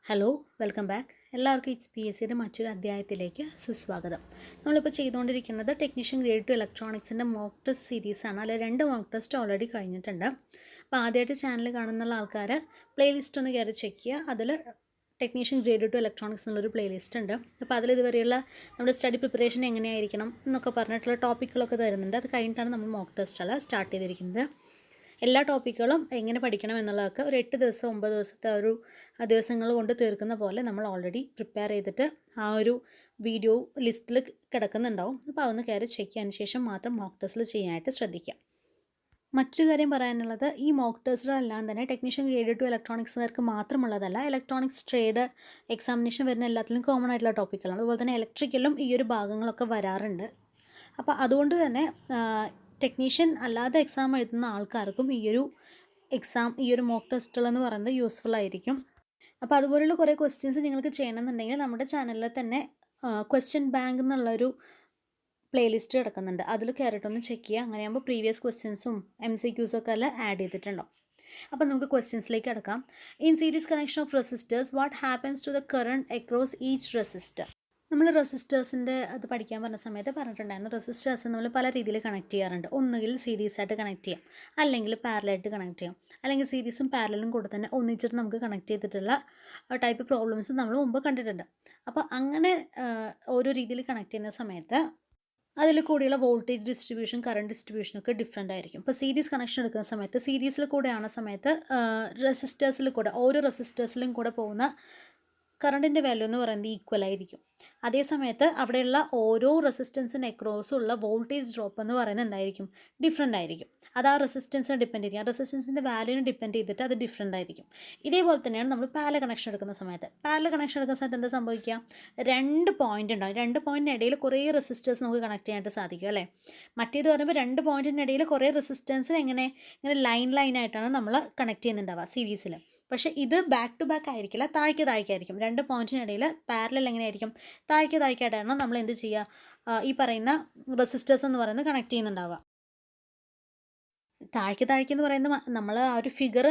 Hello welcome back. എല്ലാവർക്കും HPSCയുടെ മറ്റൊരു അധ്യായത്തിലേക്ക് സുസ്വാഗതം. നമ്മളിപ്പോൾ ചെയ്തുകൊണ്ടിരിക്കുന്നത് ടെക്നീഷ്യൻ ഗ്രേഡ് 2 ഇലക്ട്രോണിക്സിൻ്റെ മോക്ക് ടെസ്റ്റ് സീരീസാണ്. അതിൽ 2 മോക്ക് ടെസ്റ്റ് ഓൾറെഡി കഴിഞ്ഞിട്ടുണ്ട്. അപ്പോൾ ആദ്യമായിട്ട് ചാനൽ കാണുന്ന ആൾക്കാർ പ്ലേലിസ്റ്റ് ഒന്ന് കയറി ചെക്ക് ചെയ്യുക. അതിൽ ടെക്നീഷ്യൻ ഗ്രേഡ് 2 ഇലക്ട്രോണിക്സ് എന്നുള്ളൊരു പ്ലേലിസ്റ്റ് ഉണ്ട്. അപ്പോൾ അതിൽ ഇതുവരെയുള്ള നമ്മുടെ സ്റ്റഡി പ്രിപ്പറേഷൻ എങ്ങനെയായിരിക്കണം എന്നൊക്കെ പറഞ്ഞിട്ടുള്ള ടോപ്പിക്കുകളൊക്കെ തരുന്നുണ്ട്. അത് കഴിഞ്ഞിട്ടാണ് നമ്മൾ മോക്ക് ടെസ്റ്റുകൾ സ്റ്റാർട്ട് ചെയ്തിരിക്കുന്നത്. എല്ലാ ടോപ്പിക്കുകളും എങ്ങനെ പഠിക്കണം എന്നുള്ളതൊക്കെ ഒരു 8 ദിവസം 9 ദിവസത്തെ ഒരു ദിവസങ്ങൾ കൊണ്ട് തീർക്കുന്ന പോലെ നമ്മൾ ഓൾറെഡി പ്രിപ്പയർ ചെയ്തിട്ട് ആ ഒരു വീഡിയോ ലിസ്റ്റിൽ കിടക്കുന്നുണ്ടാവും. അപ്പോൾ അതൊന്ന് കയറി ചെക്ക് ചെയ്യാൻ ശേഷം മാത്രം മോക്ക് ടെസ്റ്റിൽ ചെയ്യാനായിട്ട് ശ്രദ്ധിക്കാം. മറ്റൊരു കാര്യം പറയാനുള്ളത്, ഈ മോക്ക് ടെസ്റ്റുകളെല്ലാം തന്നെ ടെക്നീഷ്യൻ ഗ്രേഡ് 2 ഇലക്ട്രോണിക്സുകാർക്ക് മാത്രമുള്ളതല്ല. ഇലക്ട്രോണിക്സ് ട്രേഡ് എക്സാമിനേഷൻ വരുന്ന എല്ലാത്തിലും കോമൺ ആയിട്ടുള്ള ടോപ്പിക്കുകളാണ്. അതുപോലെ തന്നെ ഇലക്ട്രിക്കലും ഈ ഒരു ഭാഗങ്ങളൊക്കെ വരാറുണ്ട്. അപ്പോൾ അതുകൊണ്ട് തന്നെ ടെക്നീഷ്യൻ അല്ലാതെ എക്സാം എഴുതുന്ന ആൾക്കാർക്കും ഈ ഒരു മോക്ക് ടെസ്റ്റുകളെന്ന് പറയുന്നത് യൂസ്ഫുൾ ആയിരിക്കും. അപ്പോൾ അതുപോലുള്ള കുറേ ക്വസ്റ്റ്യൻസ് നിങ്ങൾക്ക് ചെയ്യണമെന്നുണ്ടെങ്കിൽ നമ്മുടെ ചാനലിൽ തന്നെ ക്വസ്റ്റ്യൻ ബാങ്ക് എന്നുള്ളൊരു പ്ലേലിസ്റ്റ് കിടക്കുന്നുണ്ട്. അതിൽ കയറിയിട്ടൊന്ന് ചെക്ക് ചെയ്യുക. അങ്ങനെയാകുമ്പോൾ പ്രീവിയസ് ക്വസ്റ്റ്യൻസും MCQസും ഒക്കെ എല്ലാം ആഡ് ചെയ്തിട്ടുണ്ടോ. അപ്പോൾ നമുക്ക് ക്വസ്റ്റ്യൻസിലേക്ക് കിടക്കാം. In series connection of resistors what happens to the current across each resistor. നമ്മൾ റെസിസ്റ്റേഴ്സിൻ്റെ അത് പഠിക്കാൻ പറഞ്ഞ സമയത്ത് പറഞ്ഞിട്ടുണ്ടായിരുന്നു, റെസിസ്റ്റേഴ്സ് നമ്മൾ പല രീതിയിൽ കണക്ട് ചെയ്യാറുണ്ട്. ഒന്നുകിൽ സീരീസായിട്ട് കണക്ട് ചെയ്യാം, അല്ലെങ്കിൽ പാരലായിട്ട് കണക്ട് ചെയ്യാം, അല്ലെങ്കിൽ സീരീസും പാരലും കൂടെ തന്നെ ഒന്നിച്ചിട്ട് നമുക്ക് കണക്ട് ചെയ്തിട്ടുള്ള ടൈപ്പ് പ്രോബ്ലംസ് നമ്മൾ മുമ്പ് കണ്ടിട്ടുണ്ട്. അപ്പോൾ അങ്ങനെ ഓരോ രീതിയിൽ കണക്ട് ചെയ്യുന്ന സമയത്ത് അതിൽ കൂടിയുള്ള വോൾട്ടേജ് ഡിസ്ട്രിബ്യൂഷൻ കറണ്ട് ഡിസ്ട്രിബ്യൂഷനൊക്കെ ഡിഫറെൻ്റ് ആയിരിക്കും. ഇപ്പോൾ സീരീസ് കണക്ഷൻ എടുക്കുന്ന സമയത്ത് സീരീസിൽ കൂടെയാണ് സമയത്ത് റെസിസ്റ്റേഴ്സിൽ കൂടെ ഓരോ റെസിസ്റ്റേഴ്സിലും കൂടെ പോകുന്ന കറണ്ടിൻ്റെ വാല്യൂ എന്ന് പറയുന്നത് ഈക്വൽ ആയിരിക്കും. അതേ സമയത്ത് അവിടെയുള്ള ഓരോ റെസിസ്റ്റൻസിന് അക്രോസും ഉള്ള വോൾട്ടേജ് ഡ്രോപ്പ് എന്ന് പറയുന്നത് എന്തായിരിക്കും, ഡിഫറെൻ്റ് ആയിരിക്കും. അത് ആ റെസിസ്റ്റൻസിനെ ഡിപ്പെൻഡ് ചെയ്യും. ആ റെസിസ്റ്റൻസിൻ്റെ വാല്യൂവിനെ ഡിപ്പെൻഡ് ചെയ്തിട്ട് അത് ഡിഫറെൻ്റ് ആയിരിക്കും. ഇതേപോലെ തന്നെയാണ് നമ്മൾ പാരലൽ കണക്ഷൻ എടുക്കുന്ന സമയത്ത് എന്താ സംഭവിക്കുക, 2 പോയിൻ്റ് ഉണ്ടാകും. 2 പോയിൻറ്റിനിടയിൽ കുറേ റെസിസ്റ്റേഴ്സ് നമുക്ക് കണക്ട് ചെയ്യാനായിട്ട് സാധിക്കും അല്ലേ. മറ്റേത് പറയുമ്പോൾ 2 പോയിൻറ്റിനിടയിൽ കുറേ റെസിസ്റ്റൻസ് ഇങ്ങനെ ലൈനായിട്ടാണ് നമ്മൾ കണക്ട് ചെയ്യുന്നുണ്ടാവുക സീരീസിൽ. പക്ഷേ ഇത് ബാക്ക് ടു ബാക്ക് ആയിരിക്കില്ല, താഴേക്കായിരിക്കും. 2 പോയിൻറ്റിനിടയിൽ പാരലൽ എങ്ങനെയായിരിക്കും, താഴേക്കായിട്ടാണ് നമ്മൾ എന്ത് ചെയ്യുക, ഈ പറയുന്ന റെസിസ്റ്റേഴ്സ് എന്ന് പറയുന്നത് കണക്ട് ചെയ്യുന്നുണ്ടാവുക. താഴേക്ക് എന്ന് പറയുന്നത് നമ്മൾ ആ ഒരു ഫിഗർ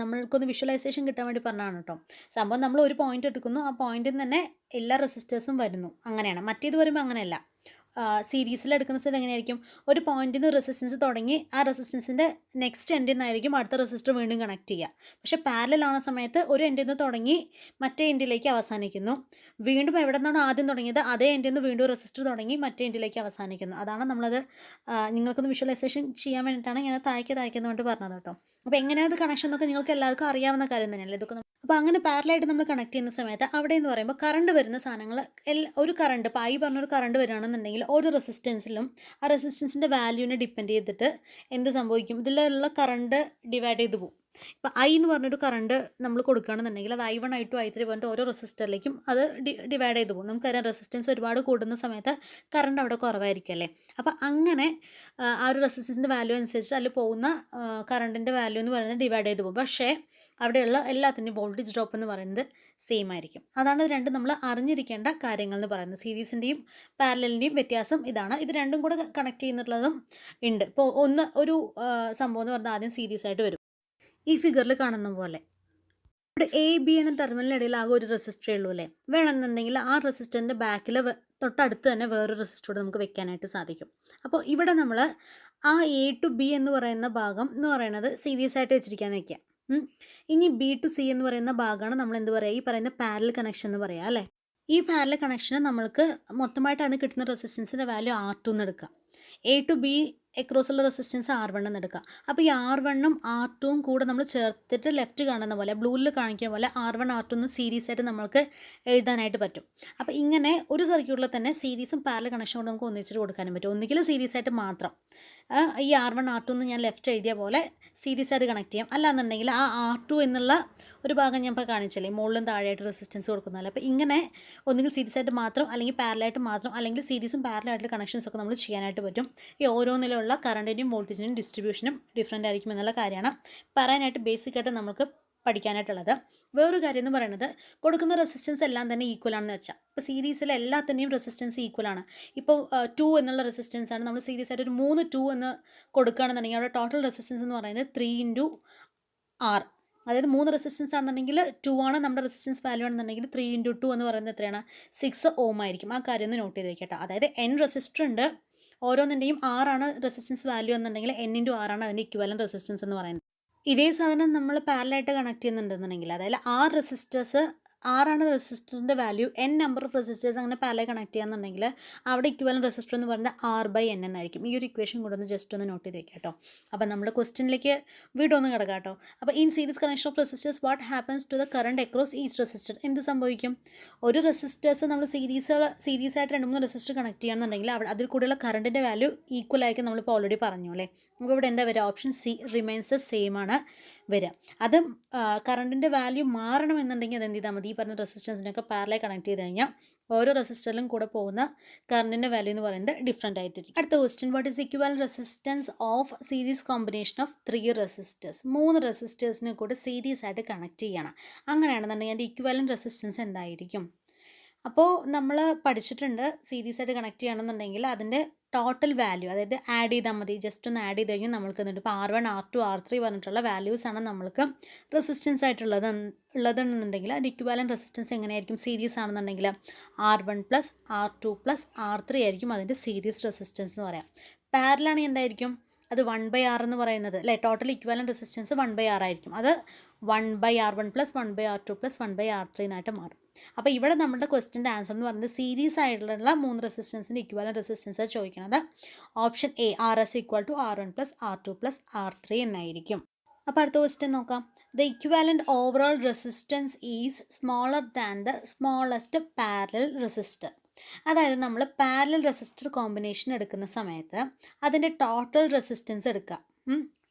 നമ്മൾക്കൊന്ന് വിഷ്വലൈസേഷൻ കിട്ടാൻ വേണ്ടി പറഞ്ഞതാണ് കേട്ടോ. സംഭവം നമ്മൾ ഒരു പോയിന്റ് എടുക്കുന്നു, ആ പോയിന്റിൽ നിന്ന് തന്നെ എല്ലാ റെസിസ്റ്റേഴ്സും വരുന്നു, അങ്ങനെയാണ്. മറ്റേത് വരുമ്പോൾ അങ്ങനെയല്ല. സീരീസിൽ എടുക്കുന്ന സ്ഥലത്ത് എങ്ങനെയായിരിക്കും, ഒരു പോയിന്റിൽ നിന്ന് റെസിസ്റ്റൻസ് തുടങ്ങി ആ റെസിസ്റ്റൻസിൻ്റെ നെക്സ്റ്റ് എൻഡിൽ നിന്നായിരിക്കും അടുത്ത റെസിസ്റ്റർ വീണ്ടും കണക്ട് ചെയ്യുക. പക്ഷേ പാരലൽ സമയത്ത് ഒരു എൻഡിൽ നിന്ന് തുടങ്ങി മറ്റേ എൻഡിലേക്ക് അവസാനിക്കുന്നു. വീണ്ടും എവിടെ നിന്നാണ് ആദ്യം തുടങ്ങിയത് അതേ എൻഡിൽ നിന്ന് വീണ്ടും റെസിസ്റ്റർ തുടങ്ങി മറ്റേ എൻഡിലേക്ക് അവസാനിക്കുന്നു. അതാണ് നമ്മളത് നിങ്ങൾക്കൊന്ന് വിഷ്വലൈസേഷൻ ചെയ്യാൻ വേണ്ടിയിട്ടാണ് ഞാൻ താഴേക്ക് എന്ന് വേണ്ടി പറഞ്ഞത് കേട്ടോ. അപ്പോൾ എങ്ങനെയാണ് കണക്ഷൻ എന്നൊക്കെ നിങ്ങൾക്ക് എല്ലാവർക്കും അറിയാവുന്ന കാര്യം തന്നെയല്ലേ ഇതൊക്കെ. അപ്പോൾ അങ്ങനെ പാരലായിട്ട് നമ്മൾ കണക്ട് ചെയ്യുന്ന സമയത്ത് അവിടെ എന്ന് പറയുമ്പോൾ കറണ്ട് വരുന്ന സാധനങ്ങൾ ഒരു കറണ്ട് ഇപ്പോൾ പറഞ്ഞൊരു കറണ്ട് വരികയാണെന്നുണ്ടെങ്കിൽ ഓരോ റെസിസ്റ്റൻസിലും ആ റെസിസ്റ്റൻസിൻ്റെ വാല്യൂവിനെ ഡിപ്പെൻഡ് ചെയ്തിട്ട് എന്ത് സംഭവിക്കും, ഇതിലുള്ള കറണ്ട് ഡിവൈഡ് ചെയ്ത് പോകും. ഇപ്പോൾ എന്ന് പറഞ്ഞൊരു കറണ്ട് നമ്മൾ കൊടുക്കുകയാണെന്നുണ്ടെങ്കിൽ അത് I1 I2 I3 പറഞ്ഞിട്ട് ഓരോ റെസിസ്റ്ററിലേക്കും അത് ഡിവൈഡ് ചെയ്ത് പോകും. നമുക്കറിയാം റെസിസ്റ്റൻസ് ഒരുപാട് കൂടുന്ന സമയത്ത് കറണ്ട് അവിടെ കുറവായിരിക്കും അല്ലേ. അപ്പോൾ അങ്ങനെ ആ ഒരു റെസിസ്റ്റൻസിൻ്റെ വാല്യൂ അനുസരിച്ച് അതിൽ പോകുന്ന കറണ്ടിൻ്റെ വാല്യൂ എന്ന് പറയുന്നത് ഡിവൈഡ് ചെയ്ത് പോകും. പക്ഷേ അവിടെയുള്ള എല്ലാത്തിൻ്റെയും വോൾട്ടേജ് ഡ്രോപ്പ് എന്ന് പറയുന്നത് സെയിം ആയിരിക്കും. അതാണ് രണ്ടും നമ്മൾ അറിഞ്ഞിരിക്കേണ്ട കാര്യങ്ങൾ എന്ന് പറയുന്നത്. സീരീസിൻ്റെയും പാരലലിൻ്റെയും വ്യത്യാസം ഇതാണ്. ഇത് രണ്ടും കൂടെ കണക്ട് ചെയ്യുന്നുള്ളതും ഉണ്ട്. ഇപ്പോൾ ഒരു സംഭവം എന്ന് പറഞ്ഞാൽ ആദ്യം സീരീസ് ആയിട്ട് വരും. ഈ ഫിഗറിൽ കാണുന്ന പോലെ ഇവിടെ AB എന്ന ടെർമിനലിനിടയിൽ ആകെ ഒരു റെസിസ്റ്ററേ ഉള്ളൂ അല്ലേ. വേണമെന്നുണ്ടെങ്കിൽ ആ റെസിസ്റ്ററിൻ്റെ ബാക്കിൽ തൊട്ടടുത്ത് തന്നെ വേറൊരു റെസിസ്റ്റർ നമുക്ക് വെക്കാനായിട്ട് സാധിക്കും. അപ്പോൾ ഇവിടെ നമ്മൾ ആ A to B എന്ന് പറയുന്ന ഭാഗം എന്ന് പറയുന്നത് സീരീസ് ആയിട്ട് വെച്ചിരിക്കാൻ വയ്ക്കുക. ഇനി B to C എന്ന് പറയുന്ന ഭാഗമാണ് നമ്മൾ എന്ത് പറയുക, ഈ പറയുന്ന പാരലൽ കണക്ഷൻ എന്ന് പറയുക അല്ലേ. ഈ പാരലൽ കണക്ഷന് നമ്മൾക്ക് മൊത്തമായിട്ട് അതിന് കിട്ടുന്ന റെസിസ്റ്റൻസിൻ്റെ വാല്യൂ R2 എന്ന് എടുക്കുക. A to B എക്രോസുള്ള റെസിസ്റ്റൻസ് R1 എന്ന് എടുക്കുക. അപ്പോൾ ഈ R1ഉം R2ഉം കൂടെ നമ്മൾ ചേർത്തിട്ട് ലെഫ്റ്റ് കാണുന്ന പോലെ ബ്ലൂവിൽ കാണിക്കുന്ന പോലെ R1 R2 എന്ന് സീരീസ് ആയിട്ട് നമ്മൾക്ക് എഴുതാനായിട്ട് പറ്റും. അപ്പോൾ ഇങ്ങനെ ഒരു സർക്യൂട്ടിൽ തന്നെ സീരീസും പാരലൽ കണക്ഷൻ കൊണ്ട് നമുക്ക് ഒന്നിച്ചിട്ട് കൊടുക്കാനും പറ്റും. ഒന്നുകിൽ സീരീസ് ആയിട്ട് മാത്രം ഈ R1 R2 എന്ന് ഞാൻ ലെഫ്റ്റ് എഴുതിയ പോലെ സീരീസ് ആയിട്ട് കണക്ട് ചെയ്യാം. അല്ലാന്നുണ്ടെങ്കിൽ ആ R2 എന്നുള്ള ഒരു ഭാഗം ഞാൻ ഇപ്പോൾ കാണിച്ചല്ലേ, മുകളിലും താഴെയായിട്ട് റെസിസ്റ്റൻസ് കൊടുക്കുന്നതല്ല. അപ്പോൾ ഇങ്ങനെ ഒന്നുകിൽ സീരീസ് ആയിട്ട് മാത്രം, അല്ലെങ്കിൽ പാരലായിട്ട് മാത്രം, അല്ലെങ്കിൽ സീരീസും പാരലായിട്ടുള്ള കണക്ഷൻസ് ഒക്കെ നമ്മൾ ചെയ്യാനായിട്ട് പറ്റും. ഈ ഓരോന്നിലുള്ള കറണ്ടിൻ്റെയും വോൾട്ടേജിൻ്റെയും ഡിസ്ട്രിബ്യൂഷനും ഡിഫറെൻ്റ് ആയിരിക്കും എന്നുള്ള കാര്യമാണ് പറയാനായിട്ട് ബേസിക്കായിട്ട് നമുക്ക് പഠിക്കാനായിട്ടുള്ളത്. വേറൊരു കാര്യം എന്ന് പറയുന്നത്, കൊടുക്കുന്ന റെസിസ്റ്റൻസ് എല്ലാം തന്നെ ഈക്വൽ ആണെന്ന് വെച്ചാൽ, ഇപ്പോൾ സീരീസിൽ എല്ലാത്തിൻ്റെയും റെസിസ്റ്റൻസ് ഈക്വൽ ആണ്. ഇപ്പോൾ 2 എന്നുള്ള റെസിസ്റ്റൻസ് ആണ് നമ്മൾ സീരീസ് ആയിട്ട് ഒരു 2 എന്ന് കൊടുക്കുകയാണെന്നുണ്ടെങ്കിൽ അവിടെ ടോട്ടൽ റെസിസ്റ്റൻസ് എന്ന് പറയുന്നത് 3 × R അതായത് 3 റെസിസ്റ്റൻസ് ആണെന്നുണ്ടെങ്കിൽ 2 ആണ് നമ്മുടെ റെസിസ്റ്റൻസ് വാല്യൂ ആണെന്നുണ്ടെങ്കിൽ 3 × 2 എന്ന് പറയുന്നത് എത്രയാണ് 6 ഓം ആയിരിക്കും. ആ കാര്യം ഒന്ന് നോട്ട് ചെയ്ത് വെക്കട്ടോ. അതായത് n റെസിസ്റ്റർ ഉണ്ട്, ഓരോന്നിൻ്റെയും 6 ആണ് റെസിസ്റ്റൻസ് വാല്യൂ എന്നുണ്ടെങ്കിൽ n × 6 ആണ് അതിൻ്റെ ഇക്വലൻറ്റ് റെസിസ്റ്റൻസ് എന്ന് പറയുന്നത്. ഇതേ സാധനം നമ്മൾ പാരലായിട്ട് കണക്ട് ചെയ്യുന്നുണ്ടെന്നുണ്ടെങ്കിൽ, അതായത് 6 റെസിസ്റ്റേഴ്സ്, 6 റെസിസ്റ്ററിൻ്റെ value, n number of resistors അങ്ങനെ പാരലായി കണക്ട് ചെയ്യാന്നുണ്ടെങ്കിൽ അവിടെ ഇക്വലൻറ്റ് റെസിസ്റ്റർ എന്ന് പറയുന്നത് R/n എന്നായിരിക്കും. ഈ ഒരു ഇക്വേഷൻ കൂടെ ഒന്ന് ജസ്റ്റ് ഒന്ന് നോട്ട് ചെയ്ത് വെക്കാം കേട്ടോ. അപ്പോൾ നമ്മൾ ക്വസ്റ്റ്യനിലേക്ക് വീണ്ടും ഒന്ന് കിടക്കാം കേട്ടോ. അപ്പോൾ in series connection of resistors what happens to the current across each resistor? എന്ത് സംഭവിക്കും? ഒരു റെസിസ്റ്റേഴ്സ് നമ്മൾ സീരീസ് ആയിട്ട് 2-3 റെസിസ്റ്റർ കണക്ട് ചെയ്യുകയാണെന്നുണ്ടെങ്കിൽ അതിൽ കൂടെയുള്ള കറണ്ടിൻ്റെ വാല്യൂ ഈക്വൽ ആയിരിക്കും. നമ്മളിപ്പോൾ ഓൾറെഡി പറഞ്ഞു അല്ലേ. അപ്പോൾ ഇവിടെ എന്താ വരിക? Option C remains the same ആണ് വരിക. അത് കറണ്ടിൻ്റെ വാല്യൂ മാറണമെന്നുണ്ടെങ്കിൽ അതെന്ത് ചെയ്താൽ മതി? ഈ പറഞ്ഞ റെസിസ്റ്റൻസിനൊക്കെ പാരലായി കണക്ട് ചെയ്ത് കഴിഞ്ഞാൽ ഓരോ റെസിസ്റ്ററിലും കൂടെ പോകുന്ന കറണ്ടിൻ്റെ വാല്യൂ എന്ന് പറയുന്നത് ഡിഫറെൻ്റ് ആയിട്ടിരിക്കും. അടുത്ത question, what is equivalent resistance of series combination of 3 resistors? 3 റെസിസ്റ്റേഴ്സിനെ കൂടെ സീരീസ് ആയിട്ട് കണക്ട് ചെയ്യണം. അങ്ങനെയാണെന്നുണ്ടെങ്കിൽ അതിൻ്റെ ഇക്വലന്റ് റെസിസ്റ്റൻസ് എന്തായിരിക്കും? അപ്പോൾ നമ്മൾ പഠിച്ചിട്ടുണ്ട്, സീരീസ് ആയിട്ട് കണക്ട് ചെയ്യണമെന്നുണ്ടെങ്കിൽ അതിൻ്റെ ടോട്ടൽ വാല്യൂ, അതായത് ആഡ് ചെയ്താൽ മതി. ജസ്റ്റ് ഒന്ന് ആഡ് ചെയ്ത് കഴിഞ്ഞാൽ നമ്മൾക്ക് എന്നിട്ട് ഇപ്പോൾ R1, R2, R3 പറഞ്ഞിട്ടുള്ള വാല്യൂസാണ് നമ്മൾക്ക് റെസിസ്റ്റൻസ് ഉള്ളതെന്നുണ്ടെങ്കിൽ അതിൻ്റെ ഇക്വലൻറ്റ് റെസിസ്റ്റൻസ് എങ്ങനെയായിരിക്കും? സീരീസ് ആണെന്നുണ്ടെങ്കിൽ R1 + R2 + R3 ആയിരിക്കും അതിൻ്റെ സീരീസ് റെസിസ്റ്റൻസ് എന്ന് പറയാം. പാരലാണെങ്കിൽ എന്തായിരിക്കും? അത് 1/R എന്ന് പറയുന്നത് അല്ലേ, ടോട്ടൽ ഇക്വലൻറ്റ് റെസിസ്റ്റൻസ് 1/R ആയിരിക്കും. അത് 1/R1 + 1/R2 + 1/R3 എന്നായിട്ട് മാറും. അപ്പോൾ ഇവിടെ നമ്മുടെ ക്വസ്റ്റ്യൻ്റെ ആൻസർ എന്ന് പറയുന്നത് സീരീസ് ആയിട്ടുള്ള 3 റെസിസ്റ്റൻസിൻ്റെ ഇക്വലൻറ്റ് റെസിസ്റ്റൻസ് ചോദിക്കുന്നത് option A RS = R1 + R2 + R3 എന്നായിരിക്കും. അപ്പോൾ അടുത്ത ക്വസ്റ്റ്യൻ നോക്കാം. The equivalent overall resistance is smaller than the smallest parallel resistor. അതായത് നമ്മൾ പാരലൽ റെസിസ്റ്റർ കോമ്പിനേഷൻ എടുക്കുന്ന സമയത്ത് അതിൻ്റെ ടോട്ടൽ റെസിസ്റ്റൻസ് എടുക്കുക.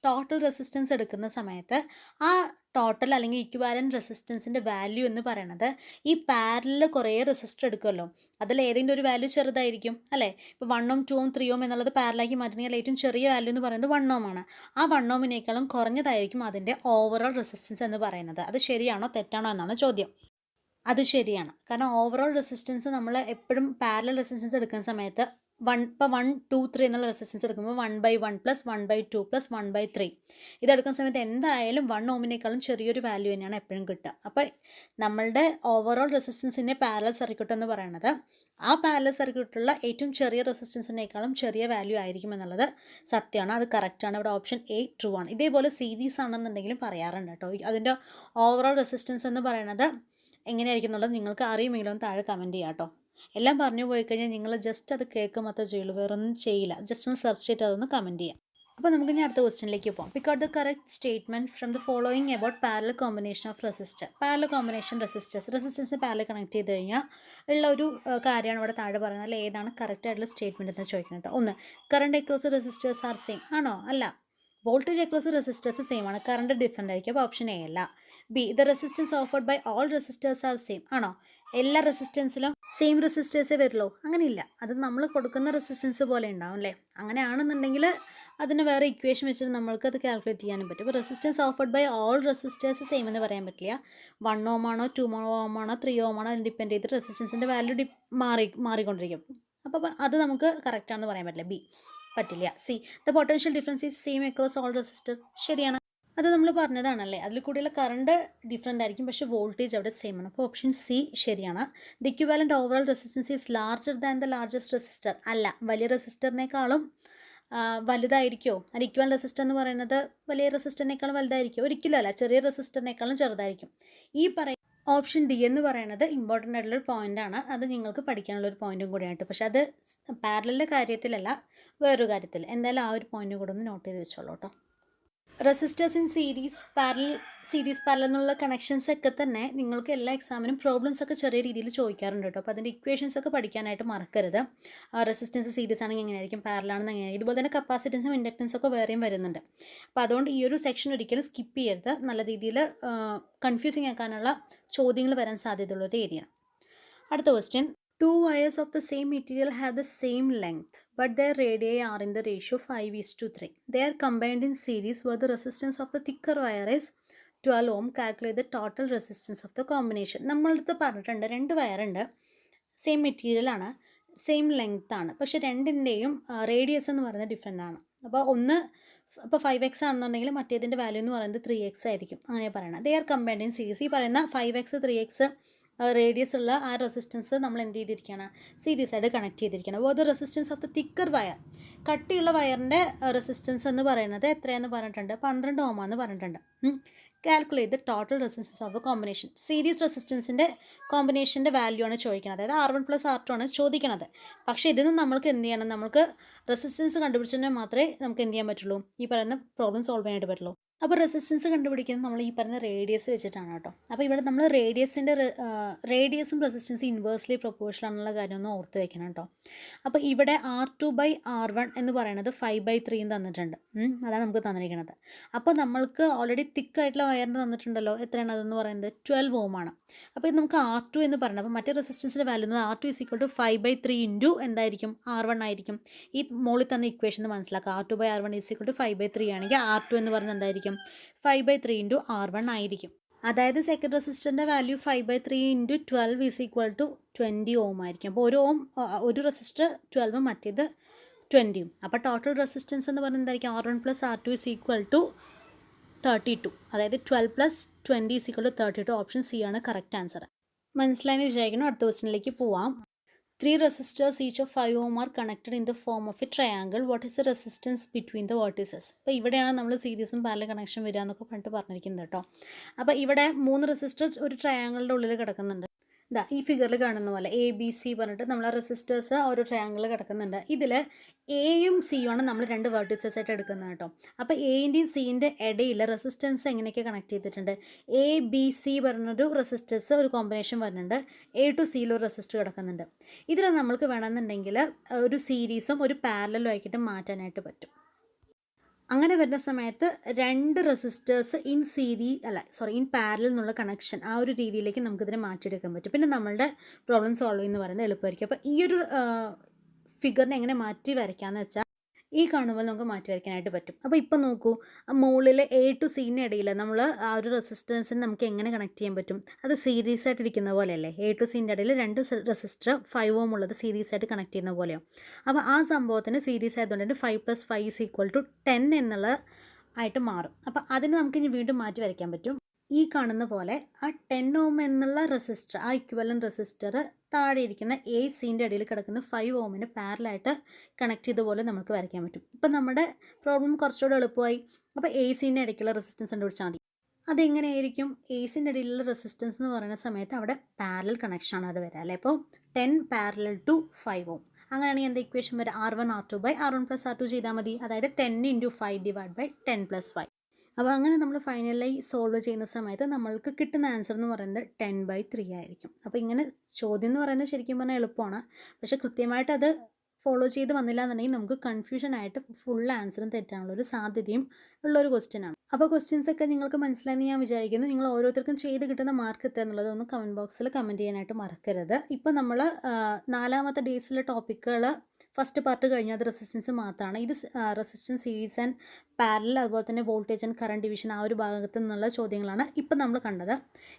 ടോട്ടൽ റെസിസ്റ്റൻസ് എടുക്കുന്ന സമയത്ത് ആ ടോട്ടൽ അല്ലെങ്കിൽ ഇക്വാലൻറ്റ് റെസിസ്റ്റൻസിൻ്റെ വാല്യൂ എന്ന് പറയുന്നത് ഈ പാരലിൽ കുറേ റെസിസ്റ്റർ എടുക്കുമല്ലോ, അതിൽ ഏതെങ്കിലും ഒരു വാല്യൂ ചെറുതായിരിക്കും അല്ലേ. ഇപ്പോൾ 1 ohm 2 ohm 3 ohm എന്നുള്ളത് പാരലാക്കി മാറ്റണമെങ്കിൽ ഏറ്റവും ചെറിയ വാല്യൂ എന്ന് പറയുന്നത് 1 ohm ആണ്. ആ 1 ohമിനേക്കാളും കുറഞ്ഞതായിരിക്കും അതിൻ്റെ ഓവറോൾ റെസിസ്റ്റൻസ് എന്ന് പറയുന്നത്. അത് ശരിയാണോ തെറ്റാണോ എന്നാണ് ചോദ്യം. അത് ശരിയാണ്. കാരണം ഓവറോൾ റെസിസ്റ്റൻസ് നമ്മൾ എപ്പോഴും പാരലൽ റെസിസ്റ്റൻസ് എടുക്കുന്ന സമയത്ത് ഇപ്പോൾ 1, 2, 3 എന്നുള്ള റെസിസ്റ്റൻസ് എടുക്കുമ്പോൾ 1/1 + 1/2 + 1/3 ഇതെടുക്കുന്ന സമയത്ത് എന്തായാലും 1 ohമിനേക്കാളും ചെറിയൊരു വാല്യൂ തന്നെയാണ് എപ്പോഴും കിട്ടുക. അപ്പോൾ നമ്മളുടെ ഓവറോൾ റെസിസ്റ്റൻസിൻ്റെ പാരലൽ സർക്യൂട്ട് എന്ന് പറയുന്നത് ആ പാരലൽ സർക്യൂട്ടിലുള്ള ഏറ്റവും ചെറിയ റെസിസ്റ്റൻസിനേക്കാളും ചെറിയ വാല്യൂ ആയിരിക്കും എന്നുള്ളത് സത്യമാണ്. അത് കറക്റ്റാണ്. ഇവിടെ ഓപ്ഷൻ എ ട്രൂ ആണ്. ഇതേപോലെ സീരീസ് ആണെന്നുണ്ടെങ്കിലും പറയാറുണ്ട് കേട്ടോ. അതിൻ്റെ ഓവറോൾ റെസിസ്റ്റൻസ് എന്ന് പറയുന്നത് എങ്ങനെയായിരിക്കും എന്നുള്ളത് നിങ്ങൾക്ക് അറിയുമെങ്കിലും ഒന്ന് താഴെ കമൻറ്റ് ചെയ്യാം കേട്ടോ. എല്ലാം പറഞ്ഞു പോയി കഴിഞ്ഞാൽ നിങ്ങൾ ജസ്റ്റ് അത് കേൾക്കുക മാത്രമേ ചെയ്യുള്ളൂ, വേറൊന്നും ചെയ്യില്ല. ജസ്റ്റ് ഒന്ന് സെർച്ച് ചെയ്തിട്ട് അതൊന്ന് കമൻറ്റ് ചെയ്യാം. അപ്പോൾ നമുക്ക് ഇനി അടുത്ത ക്വസ്റ്റ്യനിലേക്ക് പോകാം. Pick out the correct statement from the following about parallel combination of resistor. Parallel combination റെസിസ്റ്റൻസിന് പാരലൽ കണക്ട് ചെയ്ത് കഴിഞ്ഞാൽ ഉള്ള ഒരു കാര്യമാണ് ഇവിടെ താഴെ പറയുന്നത്. അല്ല ഏതാണ് കറക്റ്റ് ആയിട്ടുള്ള സ്റ്റേറ്റ്മെൻറ്റ് എന്ന് ചോദിക്കണം കേട്ടോ. 1, current across resistors are same. ആണോ? അല്ല. വോൾട്ടേജ് അക്രോസ് റെസിസ്റ്റേഴ്സ് സെയിം ആണ്, കറണ്ട് ഡിഫറെൻ്റ് ആയിരിക്കും. അപ്പോൾ ഓപ്ഷൻ എ അല്ല. B, the resistance offered by all resistors are same. ആണോ? എല്ലാ റെസിസ്റ്റൻസിലും സെയിം റെസിസ്റ്റേഴ്സേ വരുള്ളൂ? അങ്ങനെയില്ല. അത് നമ്മൾ കൊടുക്കുന്ന റെസിസ്റ്റൻസ് പോലെ ഉണ്ടാവും അല്ലേ. അങ്ങനെയാണെന്നുണ്ടെങ്കിൽ അതിന് വേറെ ഇക്വേഷൻ വെച്ചിട്ട് നമ്മൾക്ക് അത് കാൽക്കുലേറ്റ് ചെയ്യാനും പറ്റും. ഇപ്പോൾ resistance offered by all resistors same എന്ന് പറയാൻ പറ്റില്ല. 1 ohm ആണോ 2 ohm ആണോ 3 ohm ആണോ അതിന് ഡിപ്പെൻഡ് ചെയ്തിട്ട് റെസിസ്റ്റൻസിൻ്റെ വാല്യൂ മാറിക്കൊണ്ടിരിക്കും. അപ്പോൾ അത് നമുക്ക് കറക്റ്റാണെന്ന് പറയാൻ പറ്റില്ല. ബി പറ്റില്ല. C, the potential difference is same across all resistor. ശരിയാണ്. അത് നമ്മൾ പറഞ്ഞതാണല്ലേ. അതിൽ കൂടിയുള്ള കറണ്ട് ഡിഫറെൻ്റ് ആയിരിക്കും, പക്ഷേ വോൾട്ടേജ് അവിടെ സെയിം ആണ്. അപ്പോൾ ഓപ്ഷൻ സി ശരിയാണ്. The equivalent overall resistance is larger than the largest resistor. അല്ല, വലിയ റെസിസ്റ്ററിനേക്കാളും വലുതായിരിക്കുമോ? അതിൻ്റെ ഇക്വലന്റ് റെസിസ്റ്റർ എന്ന് പറയുന്നത് വലിയ റെസിസ്റ്ററിനേക്കാളും വലുതായിരിക്കും? ഒരിക്കലും അല്ല, ചെറിയ റെസിസ്റ്ററിനേക്കാളും ചെറുതായിരിക്കും. ഈ ഓപ്ഷൻ ഡി എന്ന് പറയുന്നത് ഇമ്പോർട്ടൻ്റ് ആയിട്ടുള്ളൊരു പോയിൻ്റാണ്. അത് നിങ്ങൾക്ക് പഠിക്കാനുള്ളൊരു പോയിൻറ്റും കൂടിയായിട്ട്. പക്ഷേ അത് പാരലലിൻ്റെ കാര്യത്തിലല്ല, വേറൊരു കാര്യത്തിൽ. എന്തായാലും ആ ഒരു പോയിൻറ്റും കൂടെ ഒന്ന് നോട്ട് ചെയ്ത് വെച്ചോളൂ കേട്ടോ. റെസിസ്റ്റേഴ്സ് ഇൻ സീരീസ് പാരലൽ എന്നുള്ള കണക്ഷൻസ് ഒക്കെ തന്നെ നിങ്ങൾക്ക് എല്ലാ എക്സാമിനും പ്രോബ്ലംസ് ഒക്കെ ചെറിയ രീതിയിൽ ചോദിക്കാറുണ്ട് കേട്ടോ. അപ്പോൾ അതിൻ്റെ ഇക്വേഷൻസ് ഒക്കെ പഠിക്കാനായിട്ട് മറക്കരുത്. റെസിസ്റ്റൻസ് സീരീസ് ആണെങ്കിൽ എങ്ങനെയായിരിക്കും, പാരലാണെന്ന് എങ്ങനെയായിരിക്കും, ഇതുപോലെ തന്നെ കപ്പാസിറ്റൻസും ഇൻഡക്റ്റൻസും ഒക്കെ വേറെയും വരുന്നുണ്ട്. അപ്പോൾ അതുകൊണ്ട് ഈ ഒരു സെക്ഷൻ ഒരിക്കലും സ്കിപ്പ് ചെയ്യരുത്. നല്ല രീതിയിൽ കൺഫ്യൂസിങ് ആക്കാനുള്ള ചോദ്യങ്ങൾ വരാൻ സാധ്യതയുള്ളൊരു ഏരിയ. അടുത്ത question, 2 wires of the same material have the same length, but their radii are in the ratio 5:3. They are combined in series where the resistance of the thicker wire is 12 ohm. Calculate the total resistance of the combination. നമ്മളടുത്ത് പറഞ്ഞിട്ടുണ്ട് 2 വയറുണ്ട്, same material ആണ്, same length ആണ്, പക്ഷേ രണ്ടിൻ്റെയും radius എന്ന് പറയുന്നത് different ആണ്. അപ്പോൾ ഒന്ന് അപ്പോൾ 5x ആണെന്നുണ്ടെങ്കിൽ മറ്റേതിൻ്റെ വാല്യൂ എന്ന് പറയുന്നത് 3x ആയിരിക്കും, അങ്ങനെ പറയണം. They are combined in series. ഈ പറയുന്ന 5x 3x റേഡിയസ് ഉള്ള ആ റെസിസ്റ്റൻസ് നമ്മൾ എന്ത് ചെയ്തിരിക്കുകയാണ്, സീരീസ് ആയിട്ട് കണക്ട് ചെയ്തിരിക്കണം. അപ്പോൾ the resistance of the thicker wire, കട്ടിയുള്ള വയറിൻ്റെ റെസിസ്റ്റൻസ് എന്ന് പറയുന്നത് എത്രയാണെന്ന് പറഞ്ഞിട്ടുണ്ട്, 12 ഓം എന്ന് പറഞ്ഞിട്ടുണ്ട്. Calculate the total resistance of the combination. Series റെസിസ്റ്റൻസിൻ്റെ കോമ്പിനേഷൻ്റെ വാല്യൂ ആണ് ചോദിക്കുന്നത്, അതായത് R1 + R2 ആണ് ചോദിക്കുന്നത്. പക്ഷേ ഇതിൽ നിന്ന് നമ്മൾക്ക് എന്ത് ചെയ്യണം, നമുക്ക് റെസിസ്റ്റൻസ് കണ്ടുപിടിച്ചാൽ മാത്രമേ നമുക്ക് എന്ത് ചെയ്യാൻ പറ്റുള്ളൂ, ഈ പറയുന്ന പ്രോബ്ലം സോൾവ് ചെയ്യാനായിട്ട് പറ്റുള്ളൂ. അപ്പോൾ റെസിസ്റ്റൻസ് കണ്ടുപിടിക്കുന്നത് നമ്മൾ ഈ പറഞ്ഞ റേഡിയസ് വെച്ചിട്ടാണ് കേട്ടോ. അപ്പോൾ ഇവിടെ നമ്മൾ റേഡിയസും റെസിസ്റ്റൻസ് ഇൻവേഴ്സ്ലി പ്രൊപ്പോർഷണൽ ആണെന്നുള്ള കാര്യം ഒന്ന് ഓർത്ത് വെക്കണം കേട്ടോ. അപ്പോൾ ഇവിടെ R2/R1 എന്ന് പറയുന്നത് 5/3 തന്നിട്ടുണ്ട്, അതാണ് നമുക്ക് തന്നിരിക്കുന്നത്. അപ്പോൾ നമ്മൾക്ക് ഓൾറെഡി തിക്കായിട്ടുള്ള വയറിന് തന്നിട്ടുണ്ടല്ലോ, എത്രയാണ് അതെന്ന് പറയുന്നത് 12 ഓം ആണ്. അപ്പോൾ ഇത് നമുക്ക് R2 എന്ന് പറയുന്നത്, അപ്പോൾ മറ്റേ റെസിസ്റ്റൻസിൻ്റെ വാല്യൂ R2 = 5/3 ഇൻറ്റു എന്തായിരിക്കും, R1 ആയിരിക്കും. ഈ മോളിൽ തന്ന ഇക്വേഷൻ മനസ്സിലാക്കുക. R2/R1 = 5/3 ആണെങ്കിൽ R2 എന്ന് പറയുന്നത് എന്തായിരിക്കും, 5/3 ഇൻറ്റു R1 ആയിരിക്കും. അതായത് സെക്കൻഡ് റെസിസ്റ്ററിൻ്റെ വാല്യൂ 5/3 ഇൻറ്റു 12 = 20 ഓം ആയിരിക്കും. അപ്പോൾ ഒരു റെസിസ്റ്റർ 12, മറ്റേത് 20. അപ്പോൾ ടോട്ടൽ റെസിസ്റ്റൻസ് എന്ന് പറയുന്നത് എന്തായിരിക്കും, R1 + R2 = 32. അതായത് 12 + 20 = 32. ഓപ്ഷൻ സി ആണ് കറക്റ്റ് ആൻസർ. മനസ്സിലായെന്ന് വിചാരിക്കണം. അടുത്ത ക്വസ്റ്റിനിലേക്ക് പോവാം. 3 resistors each of 5 ohm are connected in the form of a triangle. What is the resistance between the vertices? അപ്പോൾ ഇവിടെയാണ് നമ്മൾ സീരീസും പാരലൽ കണക്ഷൻ വരിക എന്നൊക്കെ പറഞ്ഞിരിക്കുന്നത് കേട്ടോ. അപ്പോൾ ഇവിടെ 3 റെസിസ്റ്റേഴ്സ് ഒരു ട്രയാങ്കിളിൻ്റെ ഉള്ളിൽ കിടക്കുന്നുണ്ട്. ഇതാ ഈ ഫിഗറിൽ കാണുന്ന പോലെ ABC പറഞ്ഞിട്ട് നമ്മൾ റെസിസ്റ്റേഴ്സ് ഒരു ട്രയാങ്കിൾ കിടക്കുന്നുണ്ട്. ഇതിൽ എയും സിയും ആണ് നമ്മൾ 2 വെർട്ടിസസ് ആയിട്ട് എടുക്കുന്നത് കേട്ടോ. അപ്പോൾ എൻ്റെയും സിൻ്റെ ഇടയിൽ റെസിസ്റ്റൻസ് എങ്ങനെയൊക്കെ കണക്ട് ചെയ്തിട്ടുണ്ട്, ABC പറഞ്ഞൊരു റെസിസ്റ്റേഴ്സ് ഒരു കോമ്പിനേഷൻ വരുന്നുണ്ട്, A to C ഒരു റെസിസ്റ്റർ കിടക്കുന്നുണ്ട്. ഇതിൽ നമ്മൾക്ക് വേണമെന്നുണ്ടെങ്കിൽ ഒരു സീരീസും ഒരു പാരലലും ആക്കിയിട്ട് മാറ്റാനായിട്ട് പറ്റും. അങ്ങനെ വരുന്ന സമയത്ത് 2 റെസിസ്റ്റേഴ്സ് ഇൻ പാരലൽ എന്നുള്ള കണക്ഷൻ ആ ഒരു രീതിയിലേക്ക് നമുക്കിതിനെ മാറ്റിയെടുക്കാൻ പറ്റും. പിന്നെ നമ്മളുടെ പ്രോബ്ലം സോൾവ് ചെയ്യുന്ന പറയുന്നത് എളുപ്പമായിരിക്കും. അപ്പോൾ ഈ ഒരു ഫിഗറിനെ എങ്ങനെ മാറ്റി വരയ്ക്കാമെന്ന് വെച്ചാൽ ഈ കാണുമ്പോൾ നമുക്ക് മാറ്റി വരയ്ക്കാനായിട്ട് പറ്റും. അപ്പോൾ ഇപ്പോൾ നോക്കൂ, മുകളിൽ A to C ഇടയിൽ നമ്മൾ ആ ഒരു റെസിസ്റ്റൻസിന് നമുക്ക് എങ്ങനെ കണക്ട് ചെയ്യാൻ പറ്റും, അത് സീരീസ് ആയിട്ടിരിക്കുന്ന പോലെയല്ലേ. A to C ഇടയിൽ 2 റെസിസ്റ്റർ 5 ഓം ഉള്ളത് സീരീസ് ആയിട്ട് കണക്ട് ചെയ്യുന്ന പോലെയോ. അപ്പോൾ ആ സംഭവത്തിന് സീരീസ് ആയതുകൊണ്ട് 5 + 5 = 10 എന്നുള്ള ആയിട്ട് മാറും. അപ്പോൾ അതിന് നമുക്ക് ഇനി വീണ്ടും മാറ്റി വരയ്ക്കാൻ പറ്റും. ഈ കാണുന്ന പോലെ ആ 10 ഓം എന്നുള്ള റെസിസ്റ്റർ, ആ ഇക്വലൻറ്റ് റെസിസ്റ്റർ താഴെ ഇരിക്കുന്ന ACൻ്റെ ഇടയിൽ കിടക്കുന്ന 5 ഓമിന് പാരലായിട്ട് കണക്ട് ചെയ്ത പോലെ നമുക്ക് വരയ്ക്കാൻ പറ്റും. ഇപ്പം നമ്മുടെ പ്രോബ്ലം കുറച്ചുകൂടെ എളുപ്പമായി. അപ്പോൾ ACൻ്റെ ഇടയ്ക്കുള്ള റെസിസ്റ്റൻസ് കണ്ടുപിടിച്ചാൽ മതി. അതെങ്ങനെയായിരിക്കും, ACൻ്റെ ഇടയിലുള്ള റെസിസ്റ്റൻസ് എന്ന് പറയുന്ന സമയത്ത് അവിടെ പാരലൽ കണക്ഷനാണ് അവിടെ വരിക അല്ലേ. അപ്പോൾ 10 പാരലൽ ടു 5 ഓം. അങ്ങനെയാണെങ്കിൽ എന്താ ഇക്വേഷൻ വരിക, R1 R2/R1 + R2 ചെയ്താൽ മതി. അതായത് 10 × 5 / 10 + 5. അപ്പോൾ അങ്ങനെ നമ്മൾ ഫൈനലായി സോൾവ് ചെയ്യുന്ന സമയത്ത് നമ്മൾക്ക് കിട്ടുന്ന ആൻസർ എന്ന് പറയുന്നത് 10/3 ആയിരിക്കും. അപ്പോൾ ഇങ്ങനെ ചോദ്യം എന്ന് പറയുന്നത് ശരിക്കും പറഞ്ഞാൽ എളുപ്പമാണ്. പക്ഷേ കൃത്യമായിട്ട് അത് ഫോളോ ചെയ്ത് വന്നില്ല എന്നുണ്ടെങ്കിൽ നമുക്ക് കൺഫ്യൂഷനായിട്ട് ഫുൾ ആൻസറും തെറ്റാനുള്ളൊരു സാധ്യതയും ഉള്ളൊരു ക്വസ്റ്റ്യനാണ്. അപ്പോൾ ക്വസ്റ്റ്യൻസൊക്കെ നിങ്ങൾക്ക് മനസ്സിലായെന്ന് ഞാൻ വിചാരിക്കുന്നു. നിങ്ങൾ ഓരോരുത്തർക്കും ചെയ്ത് കിട്ടുന്ന മാർക്ക് എത്ര എന്നുള്ളത് ഒന്ന് കമൻറ്റ് ബോക്സിൽ കമൻറ്റ് ചെയ്യാനായിട്ട് മറക്കരുത്. ഇപ്പോൾ നമ്മൾ 4ാമത്തെ ഡേയ്സിലെ ടോപ്പിക്കുകൾ ഫസ്റ്റ് പാർട്ട് കഴിഞ്ഞാൽ അത് റെസിസ്റ്റൻസ് മാത്രമാണ്. ഇത് റെസിസ്റ്റൻസ്, സീരീസ് ആൻഡ് പാരലൽ, അതുപോലെ തന്നെ വോൾട്ടേജ് ആൻഡ് കറണ്ട് ഡിവിഷൻ ആ ഒരു ഭാഗത്തു നിന്നുള്ള ചോദ്യങ്ങളാണ് ഇപ്പം നമ്മൾ കണ്ടത്.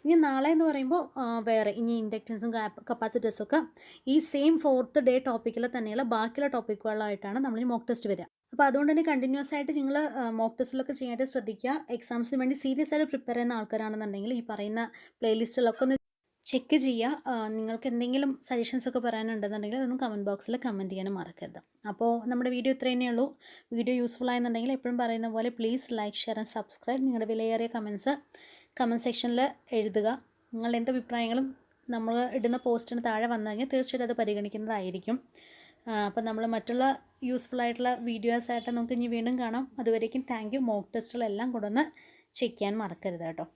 ഇനി നാളെ എന്ന് പറയുമ്പോൾ വേറെ ഇനി ഇൻഡക്റ്റൻസും കപ്പാസിറ്റേഴ്സും ഒക്കെ ഈ സെയിം 4th ഡേ ടോപ്പിക്കിൽ തന്നെയുള്ള ബാക്കിയുള്ള ടോപ്പിക്കുകളായിട്ടാണ് നമ്മൾ ഈ മോക്ക് ടെസ്റ്റ് വരിക. അപ്പോൾ അതുകൊണ്ട് തന്നെ കണ്ടിന്യൂസ് ആയിട്ട് നിങ്ങൾ മോക്ക് ടെസ്റ്റിലൊക്കെ ചെയ്യാനായിട്ട് ശ്രദ്ധിക്കുക. എക്സാംസിന് വേണ്ടി സീരിയസ് ആയിട്ട് പ്രിപ്പയർ ചെയ്യുന്ന ആൾക്കാരാണെന്നുണ്ടെങ്കിൽ ഈ പറയുന്ന പ്ലേലിസ്റ്റുകളൊക്കെ ഒന്ന് ചെക്ക് ചെയ്യുക. നിങ്ങൾക്ക് എന്തെങ്കിലും സജഷൻസ് ഒക്കെ പറയാനുണ്ടെന്നുണ്ടെങ്കിൽ അതൊന്നും കമൻറ്റ് ബോക്സിൽ കമൻറ്റ് ചെയ്യാനും മറക്കരുത്. അപ്പോൾ നമ്മുടെ വീഡിയോ ഇത്ര തന്നെയുള്ളൂ. വീഡിയോ യൂസ്ഫുൾ ആയെന്നുണ്ടെങ്കിൽ എപ്പോഴും പറയുന്ന പോലെ please like, share and subscribe. നിങ്ങളുടെ വിലയേറിയ കമൻറ്റ് സെക്ഷനിൽ എഴുതുക. നിങ്ങളുടെ എന്ത് അഭിപ്രായങ്ങളും നമ്മൾ ഇടുന്ന പോസ്റ്റിന് താഴെ വന്നു കഴിഞ്ഞാൽ തീർച്ചയായിട്ടും അത് പരിഗണിക്കുന്നതായിരിക്കും. അപ്പോൾ നമ്മൾ മറ്റുള്ള യൂസ്ഫുൾ ആയിട്ടുള്ള വീഡിയോസായിട്ട് നമുക്ക് ഇനി വീണ്ടും കാണാം. അതുവരേക്കും താങ്ക് യു. മോക്ക് ടെസ്റ്റുകളെല്ലാം കൂടെ ഒന്ന് ചെക്ക് ചെയ്യാൻ മറക്കരുത് കേട്ടോ.